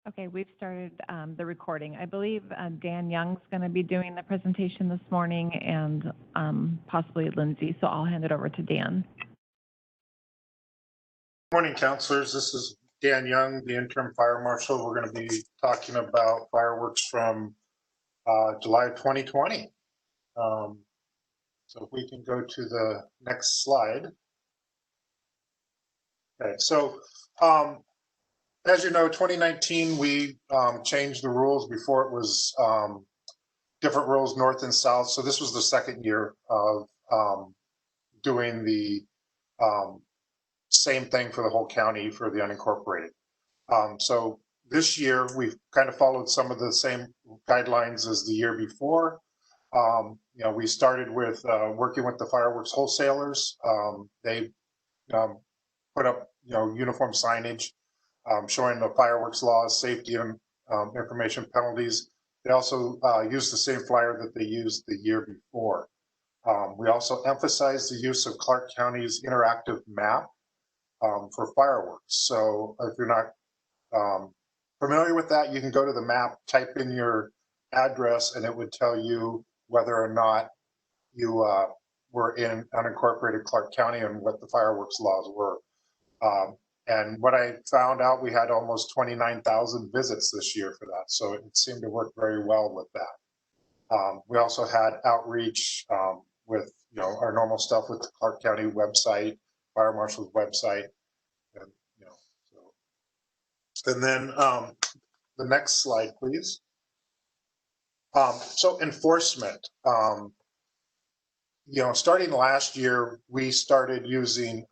Okay, we've started the recording. I believe Dan Young's going to be doing the presentation this morning and possibly Lindsay, so I'll hand it over to Dan. Morning, councilors. This is Dan Young, the interim fire marshal. We're going to be talking about fireworks from July of 2020. So if we can go to the next slide. Okay, so as you know, 2019, we changed the rules. Before it was different rules north and south. So this was the second year of doing the same thing for the whole county for the unincorporated. So this year we've kind of followed some of the same guidelines as the year before. We started with working with the fireworks wholesalers. They put up uniform signage showing the fireworks laws, safety and information penalties. They also used the same flyer that they used the year before. We also emphasized the use of Clark County's interactive map for fireworks. So if you're not familiar with that, you can go to the map, type in your address, and it would tell you whether or not you were in unincorporated Clark County and what the fireworks laws were. And what I found out, we had almost 29,000 visits this year for that. So it seemed to work very well with that. We also had outreach with our normal stuff with the Clark County website, Fire Marshal's website, and and then the next slide, please. So enforcement. Starting last year, we started using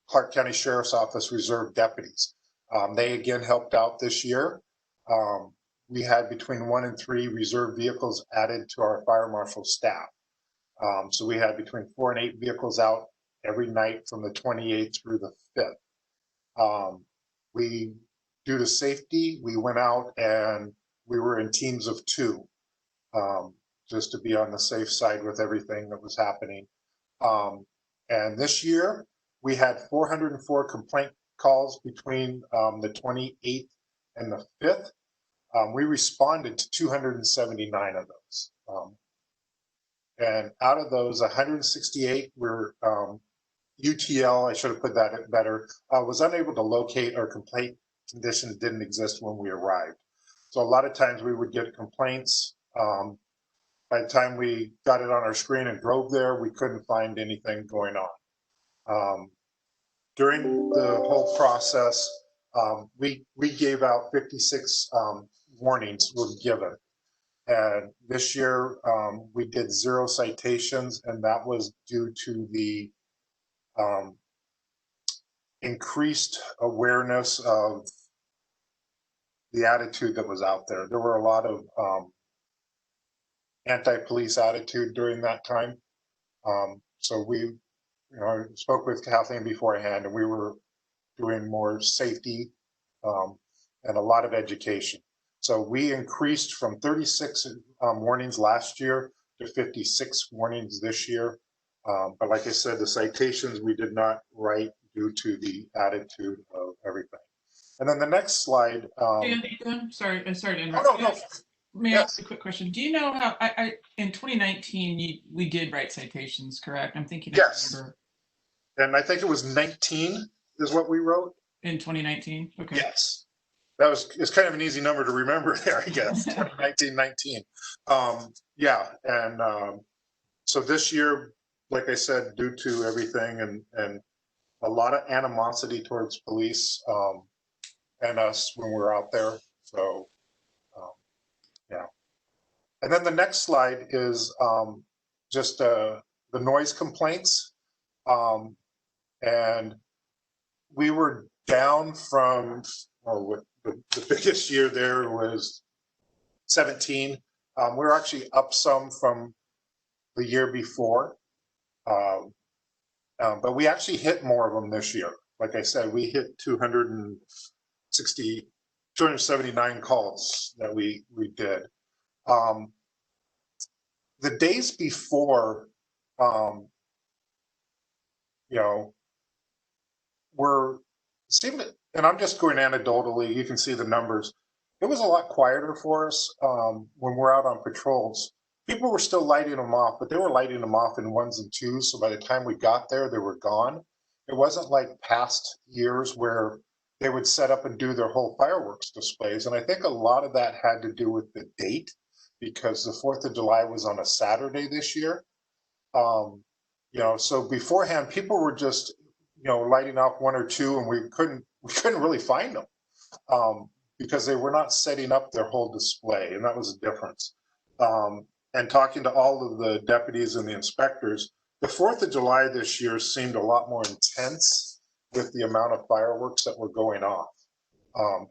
Clark County Sheriff's Office Reserve Deputies. They again helped out this year. We had between 1 and 3 reserve vehicles added to our fire marshal staff. So we had between 4 and 8 vehicles out every night from the 28th through the 5th. Due to safety, we went out and we were in teams of 2, just to be on the safe side with everything that was happening. And this year, we had 404 complaint calls between the 28th and the 5th. We responded to 279 of those. And out of those, 168 were UTL, I should have put that better, was unable to locate or complaint conditions didn't exist when we arrived. So a lot of times we would get complaints. By the time we got it on our screen and drove there, we couldn't find anything going on. During the whole process, we gave out 56 warnings were given. And this year we did 0 citations, and that was due to the increased awareness of the attitude that was out there. There were a lot of anti-police attitude during that time. So we I spoke with Kathleen beforehand, and we were doing more safety and a lot of education. So we increased from 36 warnings last year to 56 warnings this year. But like I said, the citations we did not write due to the attitude of everything. And then the next slide. Dan, sorry to interrupt. Oh, no. May I ask a quick question? Do you know how in 2019 we did write citations, correct? I'm thinking. Yes. And I think it was 19 is what we wrote. In 2019? Okay. Yes. It's kind of an easy number to remember there, I guess. 2019, 19. Yeah. And so this year, like I said, due to everything and a lot of animosity towards police and us when we're out there. So yeah. And then the next slide is just the noise complaints. And we were down from, the biggest year there was 17. We're actually up some from the year before. But we actually hit more of them this year. Like I said, we hit 279 calls that we did. The days before, were seemed, and I'm just going anecdotally, you can see the numbers. It was a lot quieter for us when we're out on patrols. People were still lighting them off, but they were lighting them off in ones and twos. So by the time we got there, they were gone. It wasn't like past years where they would set up and do their whole fireworks displays. And I think a lot of that had to do with the date, because the 4th of July was on a Saturday this year. You know, so beforehand, people were just, you know, lighting off one or two, and we couldn't really find them because they were not setting up their whole display, and that was the difference. And talking to all of the deputies and the inspectors, the 4th of July this year seemed a lot more intense with the amount of fireworks that were going off.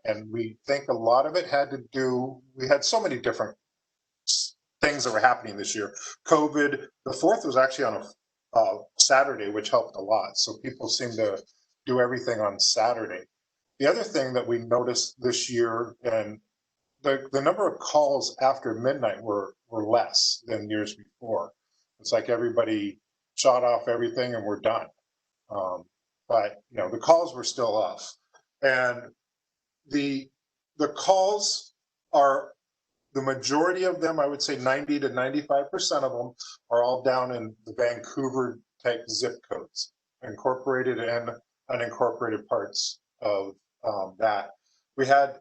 And we think a lot of it had to do, we had so many different things that were happening this year. COVID, the 4th was actually on a Saturday, which helped a lot. So people seem to do everything on Saturday. The other thing that we noticed this year, and the number of calls after midnight were less than years before. It's like everybody shot off everything and we're done. But you know, the calls were still off, and the calls are, the majority of them, I would say 90 to 95% of them, are all down in the Vancouver type zip codes, incorporated and unincorporated parts of that. We had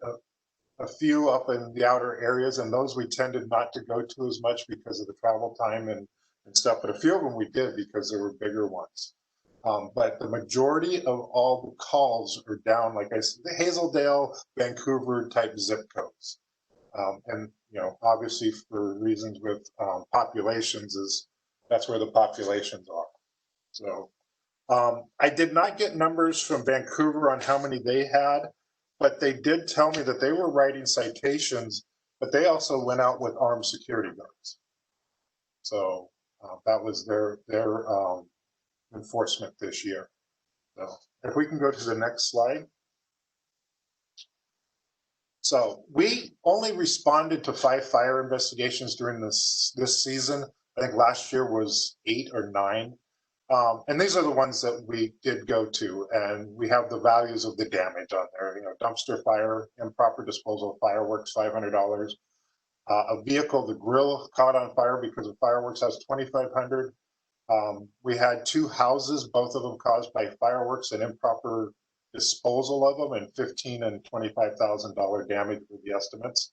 a few up in the outer areas, and those we tended not to go to as much because of the travel time and stuff, but a few of them we did because there were bigger ones. But the majority of all the calls are down, like I said, the Hazeldale, Vancouver type zip codes. And, you know, obviously for reasons with populations, is that's where the populations are. So I did not get numbers from Vancouver on how many they had, but they did tell me that they were writing citations, but they also went out with armed security guards. So that was their enforcement this year. So if we can go to the next slide. So we only responded to 5 fire investigations during this season. I think last year was 8 or 9. And these are the ones that we did go to, and we have the values of the damage on there. You know, dumpster fire, improper disposal of fireworks, $500. A vehicle, the grill caught on fire because of fireworks, has $2,500. We had 2 houses, both of them caused by fireworks and improper disposal of them, and $15,000 and $25,000 damage were the estimates.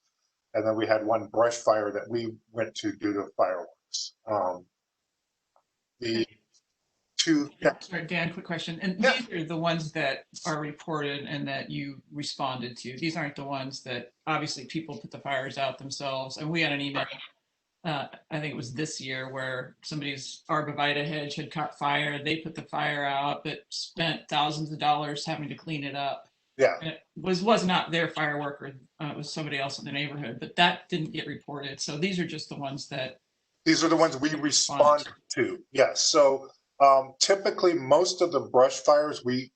And then we had 1 brush fire that we went to due to fireworks. The 2. Yeah, sorry, Dan, quick question. And Yeah. these are the ones that are reported and that you responded to. These aren't the ones that obviously people put the fires out themselves. And we had an email, I think it was this year, where somebody's arborvitae hedge had caught fire. They put the fire out, but spent thousands of dollars having to clean it up. Yeah. And it was not their firework, or it was somebody else in the neighborhood, but that didn't get reported. So these are just the ones that. These are the ones we respond to. Yes. So typically most of the brush fires we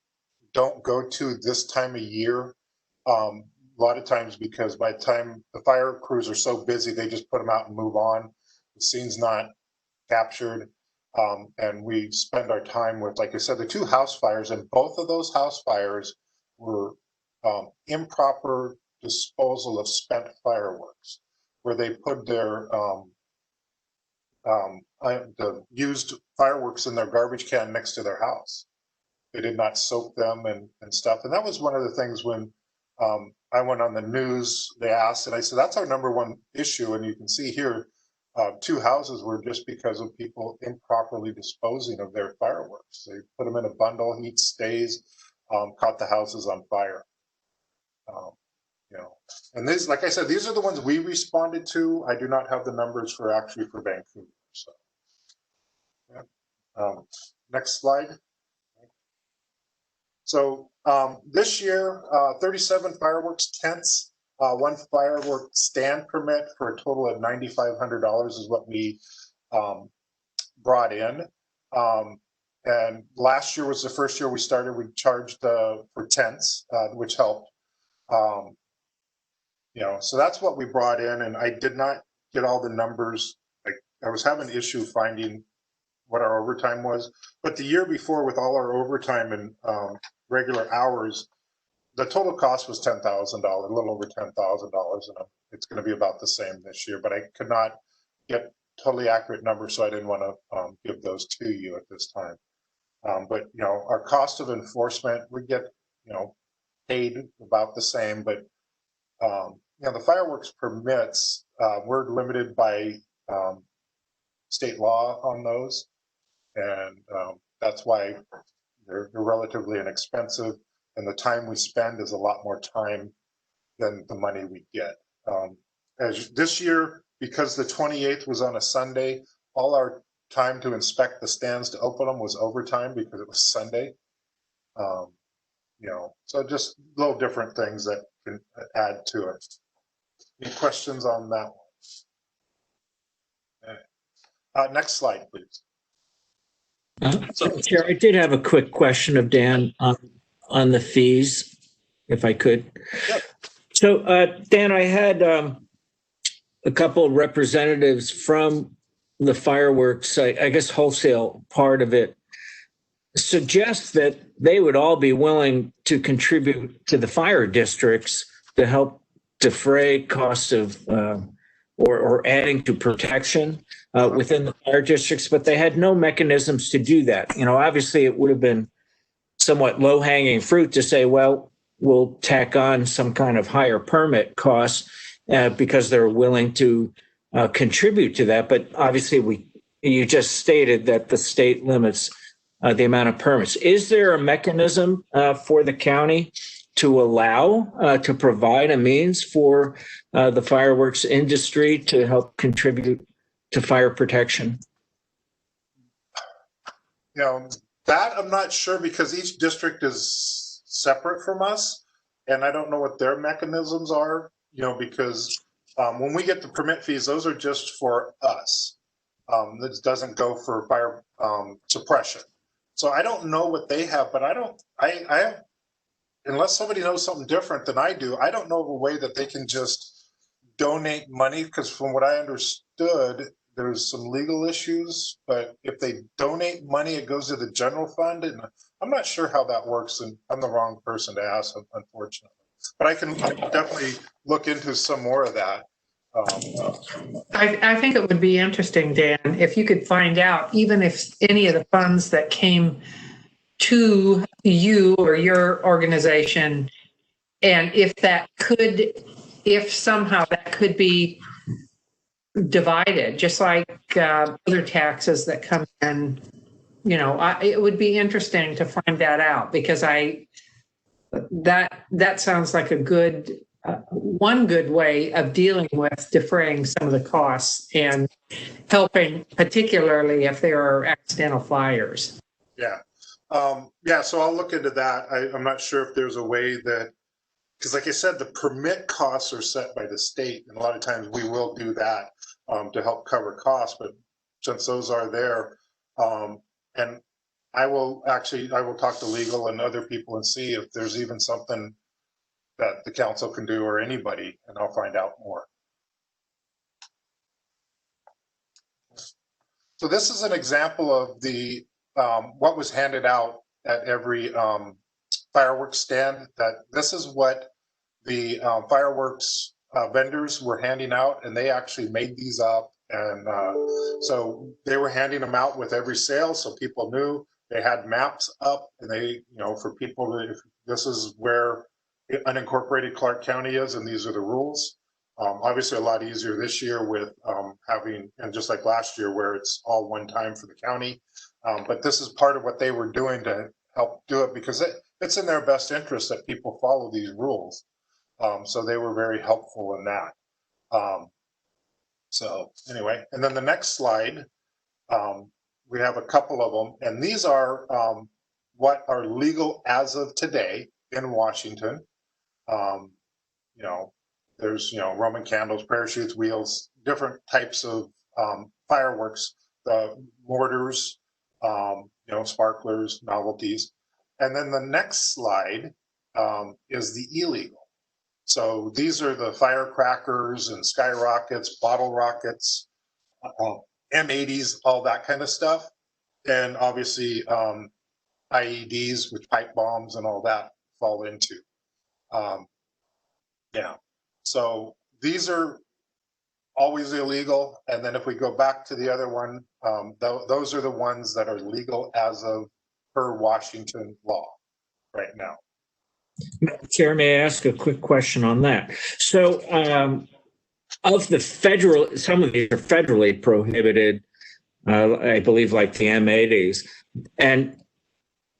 don't go to this time of year. A lot of times because by the time the fire crews are so busy, they just put them out and move on. The scene's not captured. And we spend our time with, like I said, the 2 house fires, and both of those house fires were improper disposal of spent fireworks, where they put their the used fireworks in their garbage can next to their house. They did not soak them and stuff. And that was one of the things when I went on the news, they asked, and I said, that's our #1 issue. And you can see here, 2 houses were just because of people improperly disposing of their fireworks. They put them in a bundle, heat stays, caught the houses on fire. You know, and this, like I said, these are the ones we responded to. I do not have the numbers for Vancouver. So, yeah. Next slide. So this year, 37 fireworks tents, 1 firework stand permit for a total of $9,500 is what we brought in. And last year was the first year we started. We charged for tents, which helped. You know, so that's what we brought in, and I did not get all the numbers. I was having an issue finding what our overtime was, but the year before, with all our overtime and regular hours, the total cost was $10,000, a little over $10,000, and it's going to be about the same this year. But I could not get totally accurate numbers, so I didn't want to give those to you at this time. But you know, our cost of enforcement, we get paid about the same, but the fireworks permits, we're limited by state law on those, and that's why they're relatively inexpensive, and the time we spend is a lot more time than the money we get. As this year, because the 28th was on a Sunday, all our time to inspect the stands to open them was overtime because it was Sunday. So just little different things that can add to it. Any questions on that one? Next slide, please. Chair, I did have a quick question of Dan on the fees, if I could. Yep. So, Dan, I had a couple of representatives from the fireworks, I guess wholesale part of it, suggest that they would all be willing to contribute to the fire districts to help defray costs of or adding to protection within the fire districts, but they had no mechanisms to do that. Obviously it would have been somewhat low-hanging fruit to say, well, we'll tack on some kind of higher permit costs because they're willing to contribute to that. But obviously you just stated that the state limits the amount of permits. Is there a mechanism for the county to allow, to provide a means for the fireworks industry to help contribute to fire protection? That I'm not sure, because each district is separate from us, and I don't know what their mechanisms are, because when we get the permit fees, those are just for us. This doesn't go for fire suppression. So I don't know what they have, but I have, unless somebody knows something different than I do, I don't know of a way that they can just donate money, because from what I understood, there's some legal issues, but if they donate money, it goes to the general fund, and I'm not sure how that works, and I'm the wrong person to ask, unfortunately. But I can definitely look into some more of that. I think it would be interesting, Dan, if you could find out, even if any of the funds that came to you or your organization, and if somehow that could be divided, just like other taxes that come in, it would be interesting to find that out, because that sounds like a good one good way of dealing with defraying some of the costs and helping, particularly if there are accidental fires. Yeah. So I'll look into that. I'm not sure if there's a way that, because like I said, the permit costs are set by the state, and a lot of times we will do that to help cover costs, but since those are there, and I will talk to legal and other people and see if there's even something that the council can do, or anybody, and I'll find out more. So this is an example of the what was handed out at every fireworks stand. This is what the fireworks vendors were handing out, and they actually made these up, and so they were handing them out with every sale, so people knew. They had maps up, and they, for people to, if this is where unincorporated Clark County is, and these are the rules. Obviously a lot easier this year with having, and just like last year where it's all one time for the county. But this is part of what they were doing to help do it, because it's in their best interest that people follow these rules. So they were very helpful in that. So anyway, and then the next slide, we have a couple of them, and these are what are legal as of today in Washington. There's, Roman candles, parachutes, wheels, different types of fireworks, the mortars, sparklers, novelties. And then the next slide is the illegal. So these are the firecrackers and skyrockets, bottle rockets, M80s, all that kind of stuff. And obviously IEDs, which pipe bombs and all that fall into. Yeah, so these are always illegal. And then if we go back to the other one, those are the ones that are legal as of per Washington law right now. Chair, may I ask a quick question on that? So, of the federal, some of these are federally prohibited, I believe, like the M80s,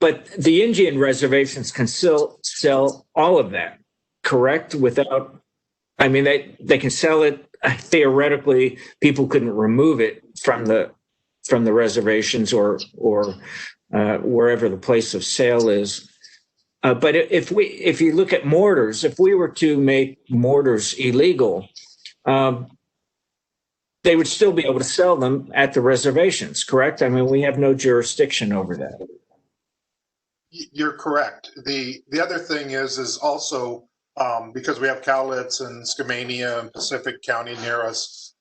but the Indian reservations can still sell all of that, correct? Without, I mean, they can sell it. Theoretically, people couldn't remove it from the reservations or wherever the place of sale is. But if you look at mortars, if we were to make mortars illegal, they would still be able to sell them at the reservations, correct? I mean, we have no jurisdiction over that. You're correct. The other thing is also because we have Cowlitz and Skamania and Pacific County near us,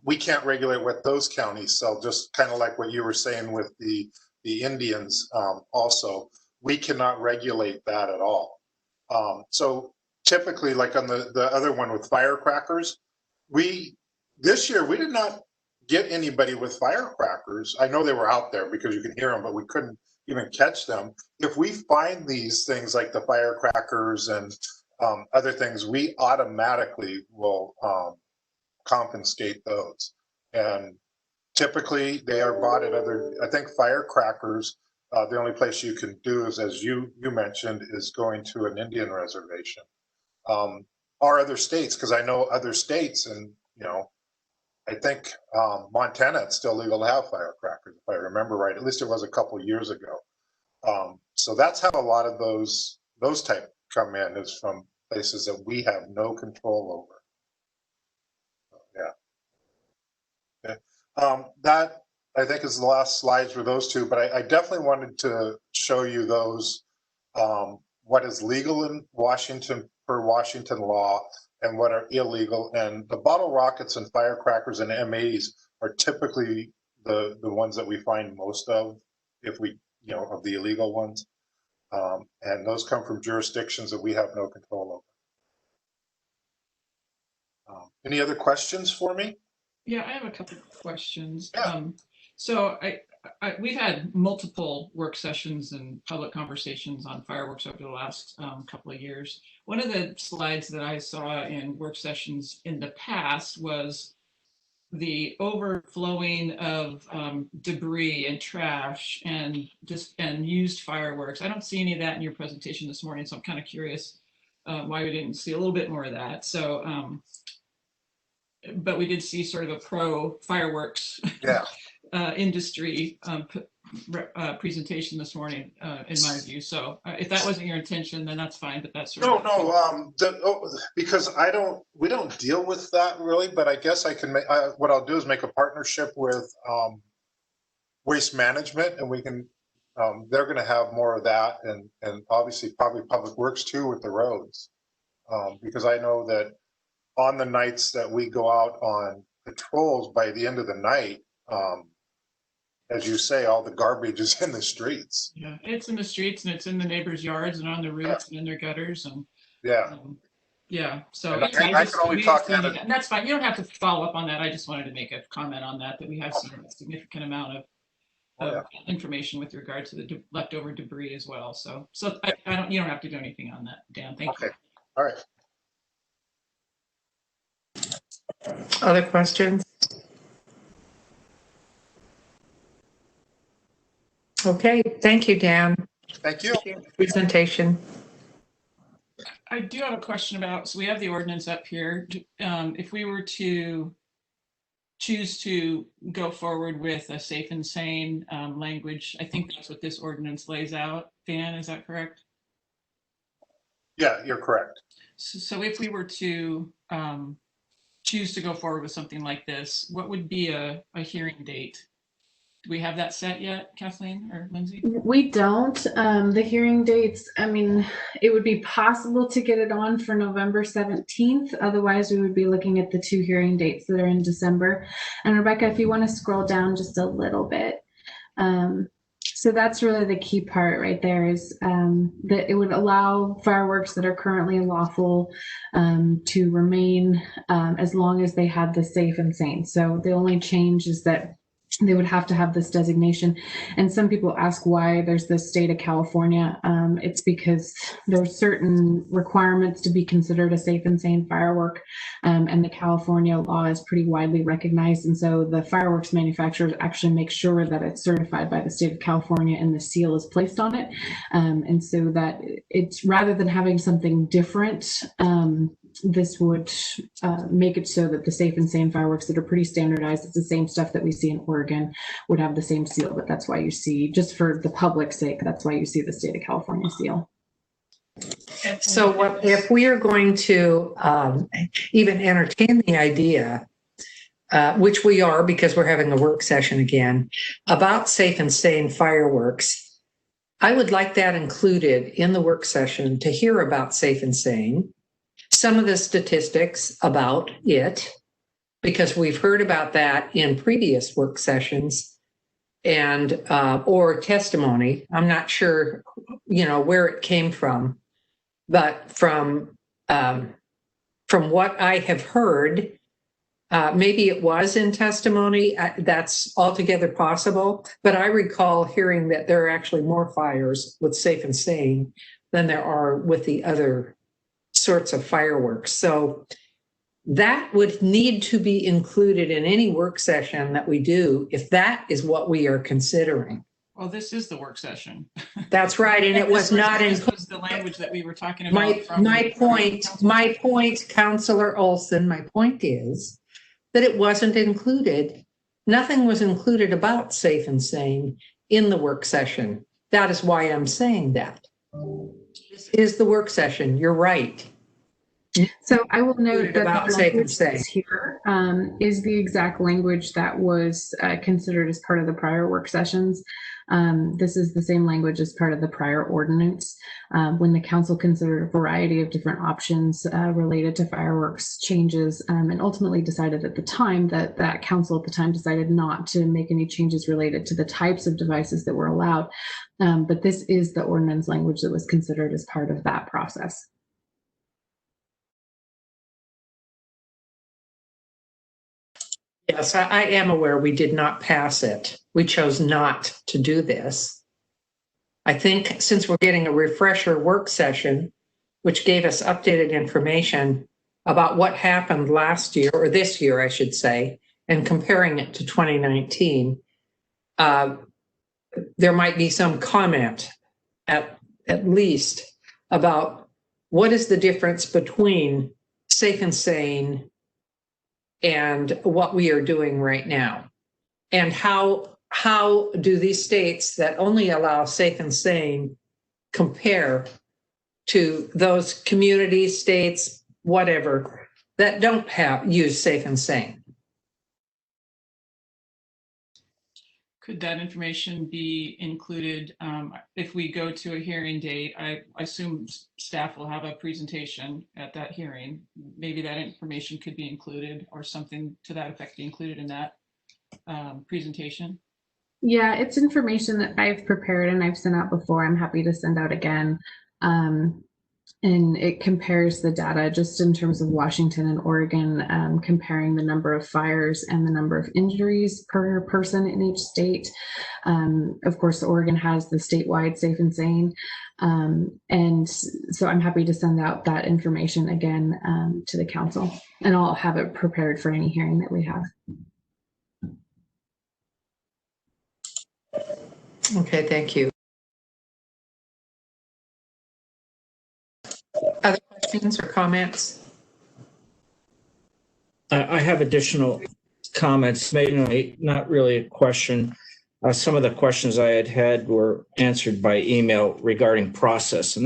we can't regulate what those counties sell, just kind of like what you were saying with the Indians also. We cannot regulate that at all. So typically, like on the other one with firecrackers, this year we did not get anybody with firecrackers. I know they were out there because you can hear them, but we couldn't even catch them. If we find these things like the firecrackers and other things, we automatically will confiscate those. And typically they are bought at other, I think firecrackers, the only place you can do is, as you mentioned, is going to an Indian reservation. Or other states, because I know other states, and I think Montana, it's still legal to have firecrackers, if I remember right. At least it was a couple of years ago. So that's how a lot of those type come in, is from places that we have no control over. Yeah. Okay. That I think is the last slides for those two, but I definitely wanted to show you those, what is legal in Washington per Washington law and what are illegal. And the bottle rockets and firecrackers and M80s are typically the ones that we find most of, if we, of the illegal ones. And those come from jurisdictions that we have no control over. Any other questions for me? Yeah, I have a couple of questions. Yeah. So we've had multiple work sessions and public conversations on fireworks over the last couple of years. One of the slides that I saw in work sessions in the past was the overflowing of debris and trash and used fireworks. I don't see any of that in your presentation this morning, so I'm kind of curious why we didn't see a little bit more of that. So, but we did see sort of a pro fireworks industry presentation this morning, in my view. So if that wasn't your intention, then that's fine. But that's sort because we don't deal with that really. But I guess I can make what I'll do is make a partnership with Waste Management, and we can. They're going to have more of that, and obviously probably Public Works too with the roads, because I know that on the nights that we go out on patrols, by the end of the night, as you say, all the garbage is in the streets. Yeah, it's in the streets and it's in the neighbors' yards and on the roofs and in their gutters and So I can only talk to and that's fine. You don't have to follow up on that. I just wanted to make a comment on that we have seen a significant amount of information with regard to the leftover debris as well. So you don't have to do anything on that, Dan. Thank you. All right. Other questions? Okay, thank you, Dan. Thank you. Presentation. I do have a question about, so we have the ordinance up here. If we were to choose to go forward with a safe and sane language, I think that's what this ordinance lays out. Dan, is that correct? Yeah, you're correct. So if we were to choose to go forward with something like this, what would be a hearing date? Do we have that set yet, Kathleen or Lindsay? We don't. The hearing dates, I mean, it would be possible to get it on for November 17th. Otherwise, we would be looking at the 2 hearing dates that are in December. And Rebecca, if you want to scroll down just a little bit. So that's really the key part right there is that it would allow fireworks that are currently unlawful to remain as long as they have the safe and sane. So the only change is that they would have to have this designation. And some people ask why there's this state of California. It's because there's certain requirements to be considered a safe and sane firework. And the California law is pretty widely recognized. And so the fireworks manufacturers actually make sure that it's certified by the state of California and the seal is placed on it. And so that it's rather than having something different, this would make it so that the safe and sane fireworks that are pretty standardized, it's the same stuff that we see in Oregon, would have the same seal. But that's why you see, just for the public's sake, that's why you see the state of California seal. So what if we are going to even entertain the idea, which we are because we're having a work session again, about safe and sane fireworks, I would like that included in the work session to hear about safe and sane, some of the statistics about it, because we've heard about that in previous work sessions and or testimony. I'm not sure, where it came from, but from what I have heard, maybe it was in testimony. That's altogether possible. But I recall hearing that there are actually more fires with safe and sane than there are with the other sorts of fireworks. So that would need to be included in any work session that we do if that is what we are considering. Well, this is the work session. That's right, and it was not in. This was the language that we were talking about. My point, Councillor Olson, my point is that it wasn't included. Nothing was included about safe and sane in the work session. That is why I'm saying that. This is the work session. You're right. So I will note that about the safe and language sane here is the exact language that was considered as part of the prior work sessions. This is the same language as part of the prior ordinance. When the council considered a variety of different options related to fireworks changes and ultimately decided at the time that council at the time decided not to make any changes related to the types of devices that were allowed. But this is the ordinance language that was considered as part of that process. Yes, I am aware we did not pass it. We chose not to do this. I think since we're getting a refresher work session, which gave us updated information about what happened last year, or this year, I should say, and comparing it to 2019, there might be some comment at least about what is the difference between safe and sane and what we are doing right now, and how do these states that only allow safe and sane compare to those communities, states, whatever, that don't use safe and sane. Could that information be included if we go to a hearing date? I assume staff will have a presentation at that hearing. Maybe that information could be included, or something to that effect be included in that presentation. Yeah, it's information that I've prepared and I've sent out before. I'm happy to send out again. And it compares the data just in terms of Washington and Oregon, comparing the number of fires and the number of injuries per person in each state. Of course, Oregon has the statewide safe and sane. And so I'm happy to send out that information again to the council, and I'll have it prepared for any hearing that we have. Okay, thank you. Other questions or comments? I have additional comments, maybe not really a question. Some of the questions I had were answered by email regarding process,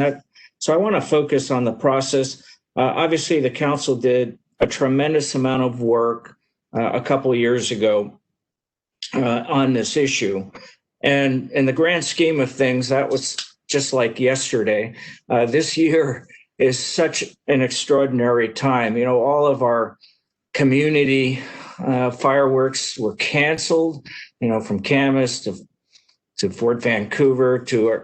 so I want to focus on the process. Obviously, the council did a tremendous amount of work a couple of years ago on this issue. And in the grand scheme of things, that was just like yesterday. This year is such an extraordinary time. All of our community fireworks were canceled, from Camas to Fort Vancouver, to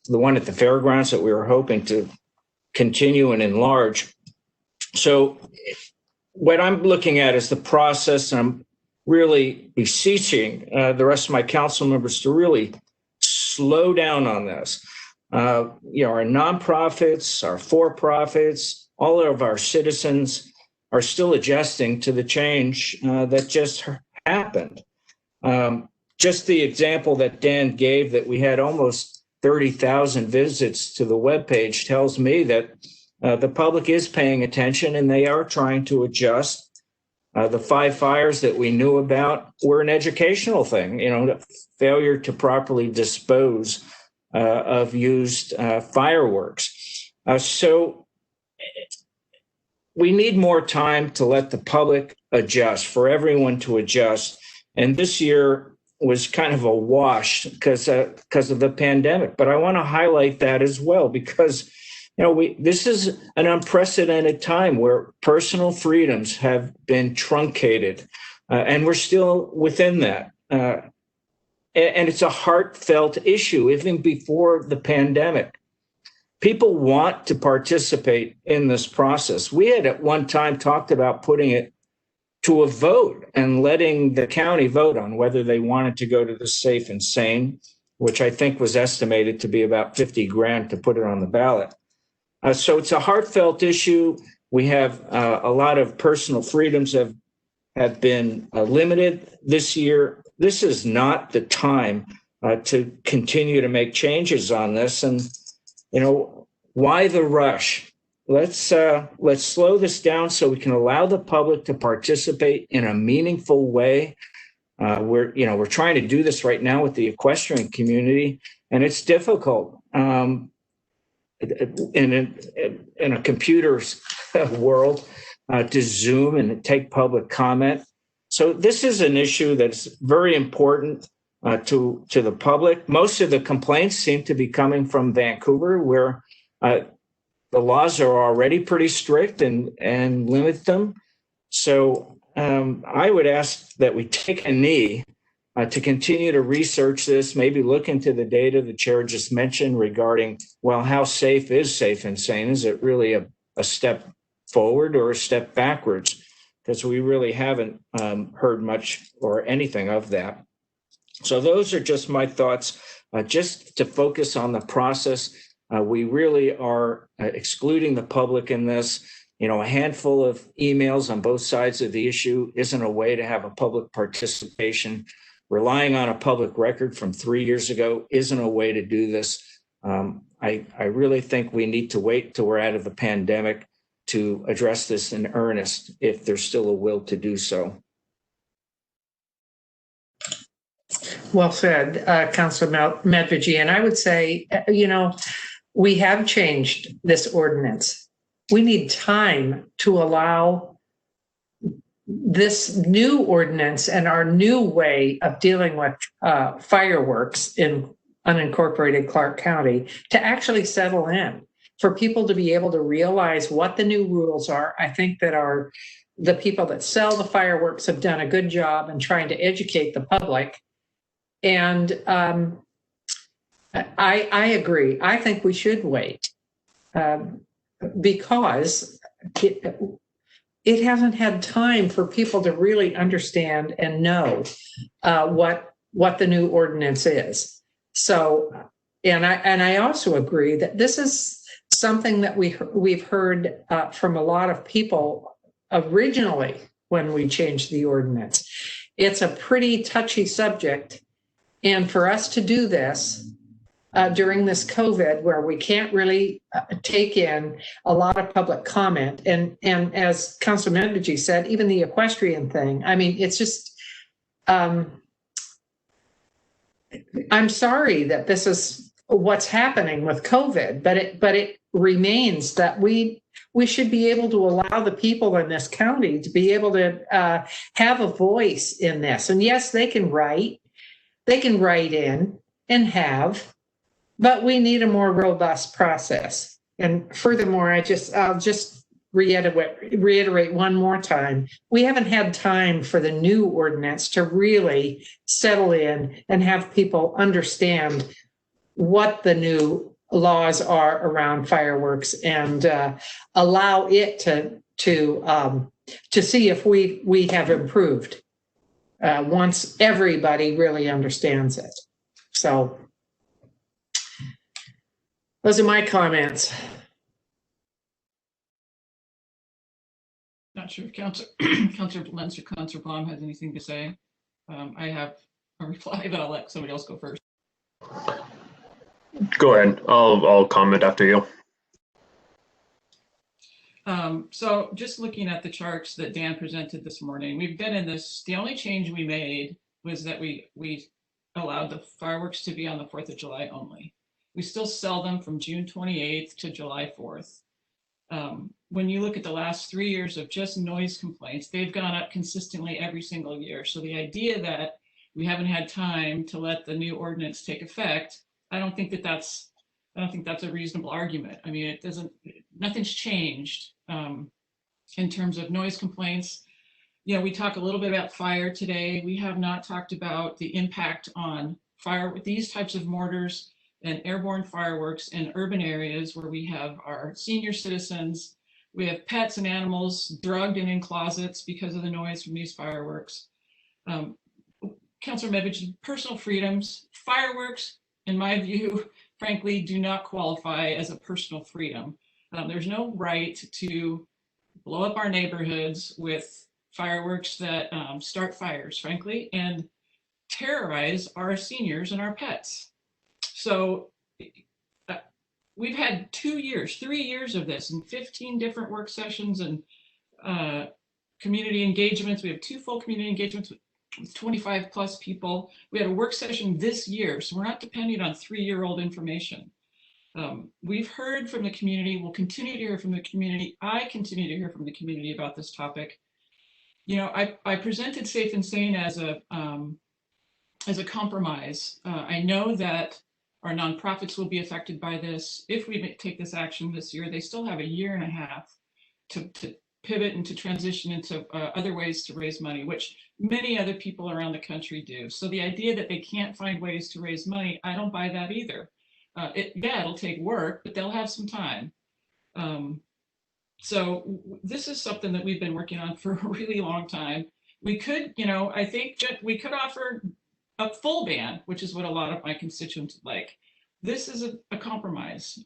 the one at the fairgrounds that we were hoping to continue and enlarge. So what I'm looking at is the process, and I'm really beseeching the rest of my council members to really slow down on this. Our nonprofits, our for-profits, all of our citizens are still adjusting to the change that just happened. Just the example that Dan gave, that we had almost 30,000 visits to the webpage, tells me that the public is paying attention and they are trying to adjust. The 5 fires that we knew about were an educational thing, failure to properly dispose of used fireworks. So we need more time to let the public adjust, for everyone to adjust. And this year was kind of a wash because of the pandemic. But I want to highlight that as well, because this is an unprecedented time where personal freedoms have been truncated, and we're still within that. And it's a heartfelt issue, even before the pandemic. People want to participate in this process. We had at one time talked about putting it to a vote and letting the county vote on whether they wanted to go to the safe and sane, which I think was estimated to be about $50,000 to put it on the ballot. So it's a heartfelt issue. We have a lot of personal freedoms have been limited this year. This is not the time to continue to make changes on this. And, why the rush? Let's slow this down so we can allow the public to participate in a meaningful way. We're trying to do this right now with the equestrian community, and it's difficult. In a computer world, to Zoom and take public comment. So this is an issue that's very important to the public. Most of the complaints seem to be coming from Vancouver, where the laws are already pretty strict and limit them. So I would ask that we take a knee to continue to research this, maybe look into the data the chair just mentioned regarding, well, how safe is safe and sane? Is it really a step forward or a step backwards? Because we really haven't heard much or anything of that. So those are just my thoughts, just to focus on the process. We really are excluding the public in this. A handful of emails on both sides of the issue isn't a way to have a public participation. Relying on a public record from 3 years ago isn't a way to do this. I really think we need to wait till we're out of the pandemic to address this in earnest, if there's still a will to do so. Well said, Councilor Medvigi. And I would say, we have changed this ordinance. We need time to allow this new ordinance and our new way of dealing with fireworks in unincorporated Clark County to actually settle in, for people to be able to realize what the new rules are. I think that the people that sell the fireworks have done a good job in trying to educate the public. And I agree. I think we should wait because it hasn't had time for people to really understand and know what the new ordinance is. So, and I also agree that this is something that we've heard from a lot of people originally when we changed the ordinance. It's a pretty touchy subject, and for us to do this during this COVID, where we can't really take in a lot of public comment, and as Councilor Medvigi said, even the equestrian thing. I mean, it's just. I'm sorry that this is what's happening with COVID, but it remains that we should be able to allow the people in this county to be able to have a voice in this. And yes, they can write in and have, but we need a more robust process. And furthermore, I'll just reiterate one more time, we haven't had time for the new ordinance to really settle in and have people understand what the new laws are around fireworks and allow it to see if we have improved once everybody really understands it. So those are my comments. Not sure if Councilor Lentz or Councilor Blom has anything to say. I have a reply, but I'll let somebody else go first. Go ahead. I'll comment after you. So just looking at the charts that Dan presented this morning, we've been in this. The only change we made was that we allowed the fireworks to be on the 4th of July only. We still sell them from June 28th to July 4th. When you look at the last 3 years of just noise complaints, they've gone up consistently every single year. So the idea that we haven't had time to let the new ordinance take effect, I don't think that's a reasonable argument. I mean, nothing's changed in terms of noise complaints. You know, we talk a little bit about fire today. We have not talked about the impact on fire with these types of mortars and airborne fireworks in urban areas where we have our senior citizens, we have pets and animals drugged and in closets because of the noise from these fireworks. Councilor Mevich, personal freedoms, fireworks, in my view, frankly, do not qualify as a personal freedom. There's no right to blow up our neighborhoods with fireworks that start fires, frankly, and terrorize our seniors and our pets. So we've had 2 years, 3 years of this and 15 different work sessions and community engagements. We have 2 full community engagements with 25 plus people. We had a work session this year, so we're not depending on 3-year-old information. We've heard from the community. We'll continue to hear from the community. I continue to hear from the community about this topic. You know, I presented Safe and Sane as a compromise. I know that our nonprofits will be affected by this. If we take this action this year, they still have 1.5 years to pivot and to transition into other ways to raise money, which many other people around the country do. So the idea that they can't find ways to raise money, I don't buy that either. It'll take work, but they'll have some time. So this is something that we've been working on for a really long time. We could, you know, I think that we could offer a full ban, which is what a lot of my constituents like. This is a compromise.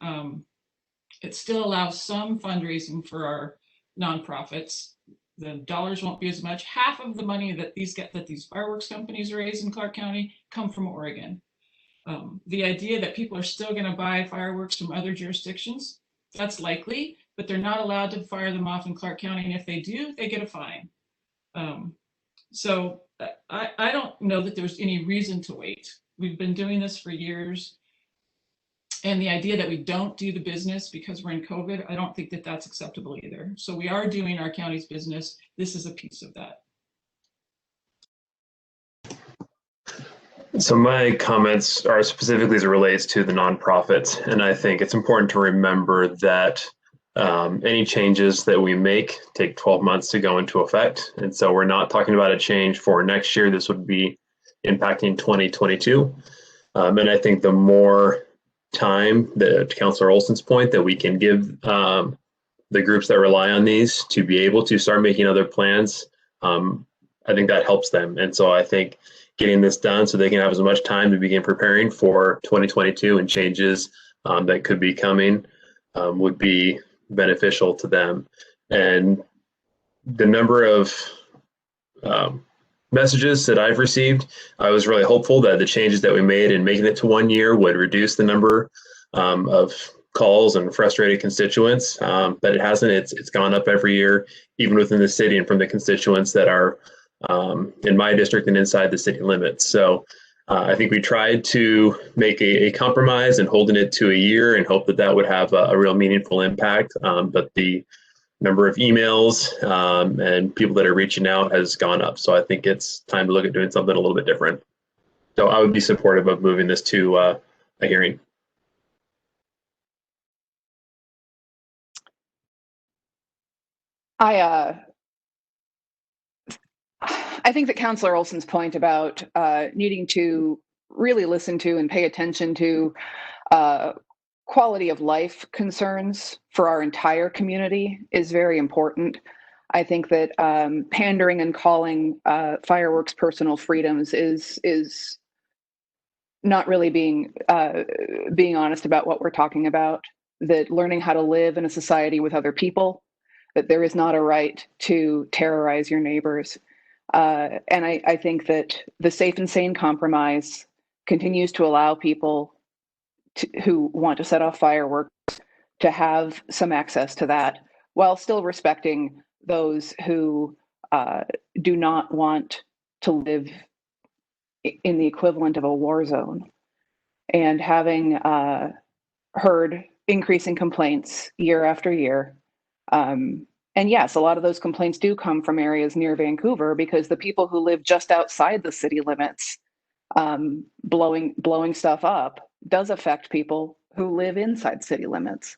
It still allows some fundraising for our nonprofits. The dollars won't be as much. Half of the money that these fireworks companies raise in Clark County come from Oregon. The idea that people are still going to buy fireworks from other jurisdictions, that's likely, but they're not allowed to fire them off in Clark County. And if they do, they get a fine. So I don't know that there's any reason to wait. We've been doing this for years. And the idea that we don't do the business because we're in COVID, I don't think that that's acceptable either. So we are doing our county's business. This is a piece of that. So my comments are specifically as it relates to the nonprofits. And I think it's important to remember that any changes that we make take 12 months to go into effect. And so we're not talking about a change for next year. This would be impacting 2022. And I think the more time, to Councilor Olson's point, that we can give the groups that rely on these to be able to start making other plans, I think that helps them. And so I think getting this done so they can have as much time to begin preparing for 2022 and changes that could be coming would be beneficial to them. And the number of messages that I've received, I was really hopeful that the changes that we made in making it to 1 year would reduce the number of calls and frustrated constituents, but it hasn't. It's gone up every year, even within the city and from the constituents that are in my district and inside the city limits. So I think we tried to make a compromise and holding it to 1 year and hope that that would have a real meaningful impact. But the number of emails and people that are reaching out has gone up. So I think it's time to look at doing something a little bit different. So I would be supportive of moving this to a hearing. I think that Councillor Olson's point about needing to really listen to and pay attention to quality of life concerns for our entire community is very important. I think that pandering and calling fireworks personal freedoms is not really being honest about what we're talking about. That learning how to live in a society with other people, that there is not a right to terrorize your neighbors. And I think that the safe and sane compromise continues to allow people who want to set off fireworks to have some access to that, while still respecting those who do not want to live in the equivalent of a war zone. And having heard increasing complaints year after year, and yes, a lot of those complaints do come from areas near Vancouver, because the people who live just outside the city limits blowing stuff up does affect people who live inside city limits.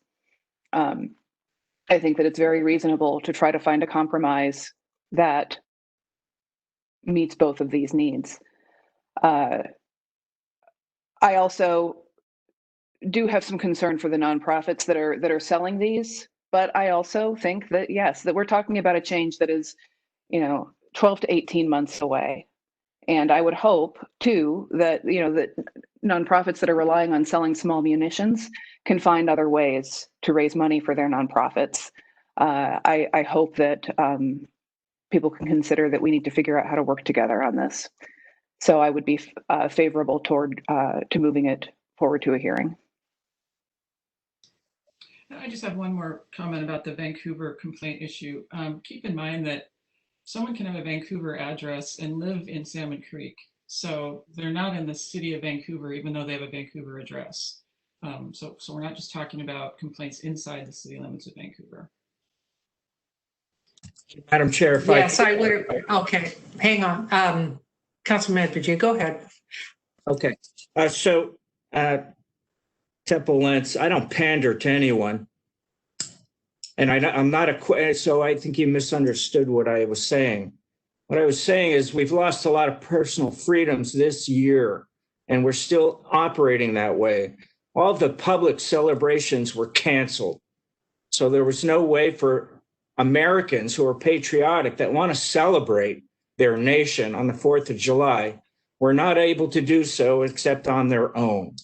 I think that it's very reasonable to try to find a compromise that meets both of these needs. I also do have some concern for the nonprofits that are selling these, but I also think that, yes, that we're talking about a change that is, 12 to 18 months away. And I would hope too that, that nonprofits that are relying on selling small munitions can find other ways to raise money for their nonprofits. I hope that people can consider that we need to figure out how to work together on this. So I would be favorable toward to moving it forward to a hearing. I just have one more comment about the Vancouver complaint issue. Keep in mind that someone can have a Vancouver address and live in Salmon Creek. So they're not in the city of Vancouver, even though they have a Vancouver address. So we're not just talking about complaints inside the city limits of Vancouver. Madam Chair, yes, I would. Okay, hang on. Councilman Medved, go ahead. Okay. Temple Lentz, I don't pander to anyone. And I'm not so I think you misunderstood what I was saying. What I was saying is we've lost a lot of personal freedoms this year, and we're still operating that way. All the public celebrations were canceled. So there was no way for Americans who are patriotic, that want to celebrate their nation on the 4th of July, were not able to do so except on their own.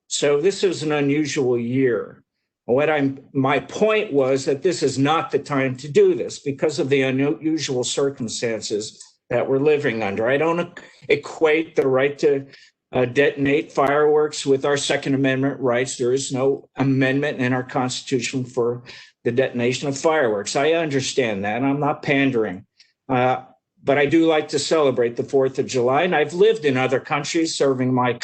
So this is an unusual year. My point was that this is not the time to do this because of the unusual circumstances that we're living under. I don't equate the right to detonate fireworks with our Second Amendment rights. There is no amendment in our Constitution for the detonation of fireworks. I understand that, and I'm not pandering. But I do like to celebrate the 4th of July, and I've lived in other countries serving my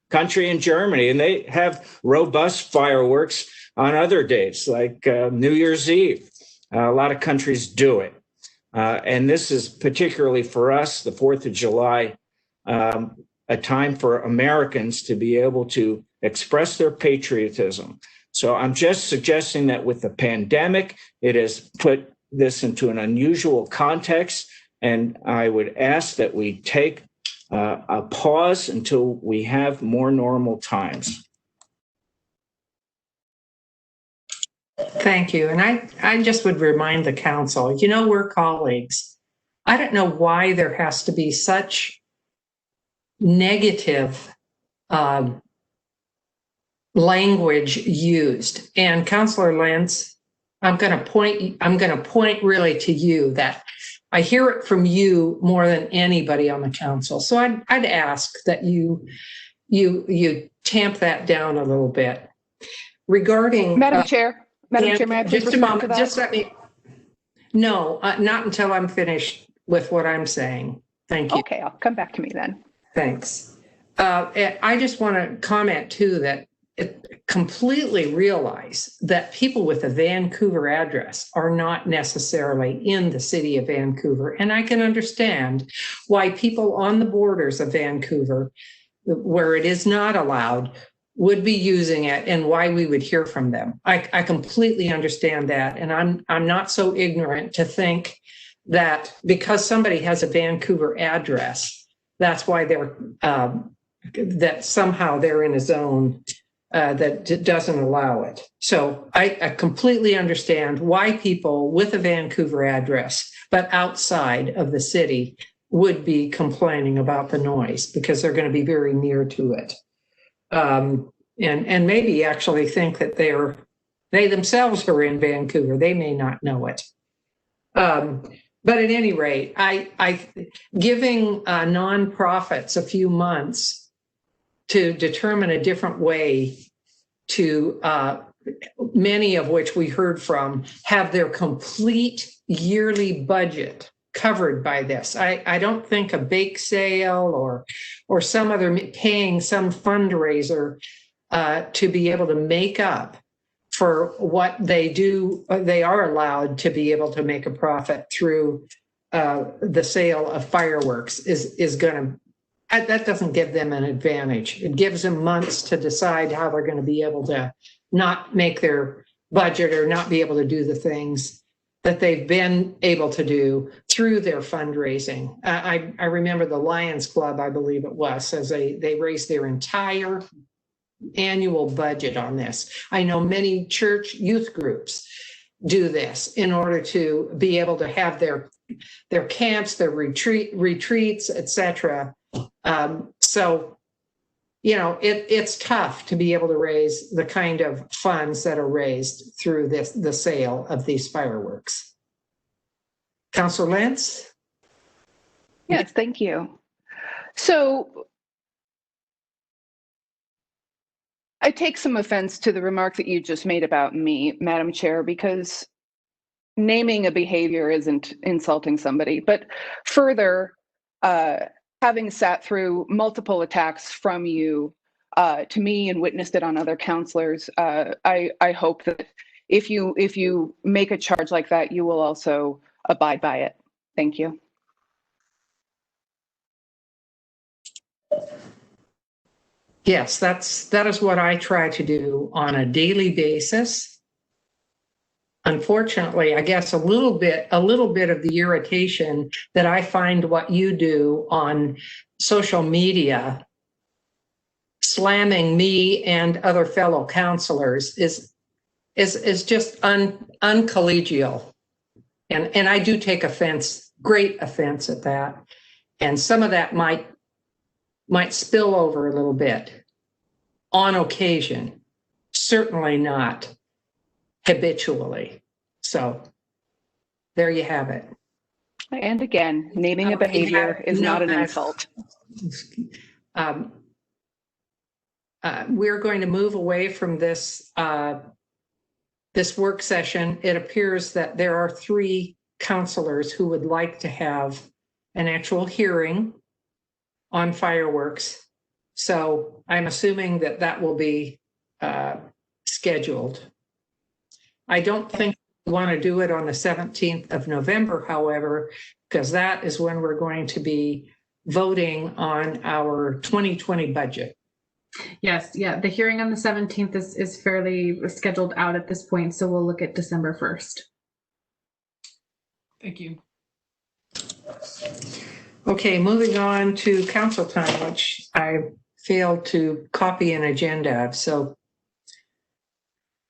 country in Germany, and they have robust fireworks on other dates like New Year's Eve. A lot of countries do it. And this is particularly for us, the 4th of July, a time for Americans to be able to express their patriotism. So I'm just suggesting that with the pandemic, it has put this into an unusual context. And I would ask that we take a pause until we have more normal times. Thank you. And I just would remind the council, we're colleagues. I don't know why there has to be such negative language used. And Councillor Lentz, I'm going to point really to you that I hear it from you more than anybody on the council. So I'd ask that you tamp that down a little bit. Regarding Madam Chair, may I please just a moment, just let me. No, not until I'm finished with what I'm saying. Thank you. Okay, I'll come back to me then. Thanks. I just want to comment too that completely realize that people with a Vancouver address are not necessarily in the city of Vancouver. And I can understand why people on the borders of Vancouver, where it is not allowed, would be using it and why we would hear from them. I completely understand that. And I'm not so ignorant to think that because somebody has a Vancouver address, that's why they're, that somehow they're in a zone that doesn't allow it. So I completely understand why people with a Vancouver address, but outside of the city, would be complaining about the noise because they're going to be very near to it. And maybe actually think that they themselves are in Vancouver. They may not know it. But at any rate, I giving nonprofits a few months to determine a different way to, many of which we heard from, have their complete yearly budget covered by this. I don't think a bake sale or some other paying some fundraiser to be able to make up for what they do, they are allowed to be able to make a profit through the sale of fireworks is going to, that doesn't give them an advantage. It gives them months to decide how they're going to be able to not make their budget or not be able to do the things that they've been able to do through their fundraising. I remember the Lions Club, I believe it was, says they raised their entire annual budget on this. I know many church youth groups do this in order to be able to have their camps, their retreats, etc. So, you know, it's tough to be able to raise the kind of funds that are raised through the sale of these fireworks. Councilor Lentz? Yes, thank you. So I take some offense to the remark that you just made about me, Madam Chair, because naming a behavior isn't insulting somebody. But further, having sat through multiple attacks from you to me and witnessed it on other counselors, I hope that if you make a charge like that, you will also abide by it. Thank you. Yes, that is what I try to do on a daily basis. Unfortunately, I guess a little bit of the irritation that I find what you do on social media, slamming me and other fellow counselors, is just uncollegial, and I do take offense, great offense at that, and some of that might spill over a little bit on occasion, certainly not habitually. So there you have it. And again, naming a behavior is not an insult. We're going to move away from this this work session. It appears that there are 3 counselors who would like to have an actual hearing on fireworks. So I'm assuming that will be scheduled. I don't think we want to do it on the 17th of November, however, because that is when we're going to be voting on our 2020 budget. Yes, yeah, the hearing on the 17th is fairly scheduled out at this point, so we'll look at December 1st. Thank you. Okay, moving on to council time, which I failed to copy an agenda of. So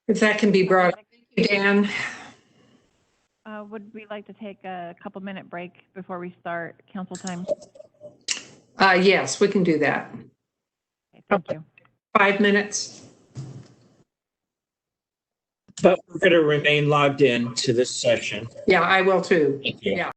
if that can be brought up, Dan. Would we like to take a couple-minute break before we start council time? Yes, we can do that. Okay, thank you. 5 minutes. But we're going to remain logged in to this session. Yeah, I will too. Thank you. Yeah.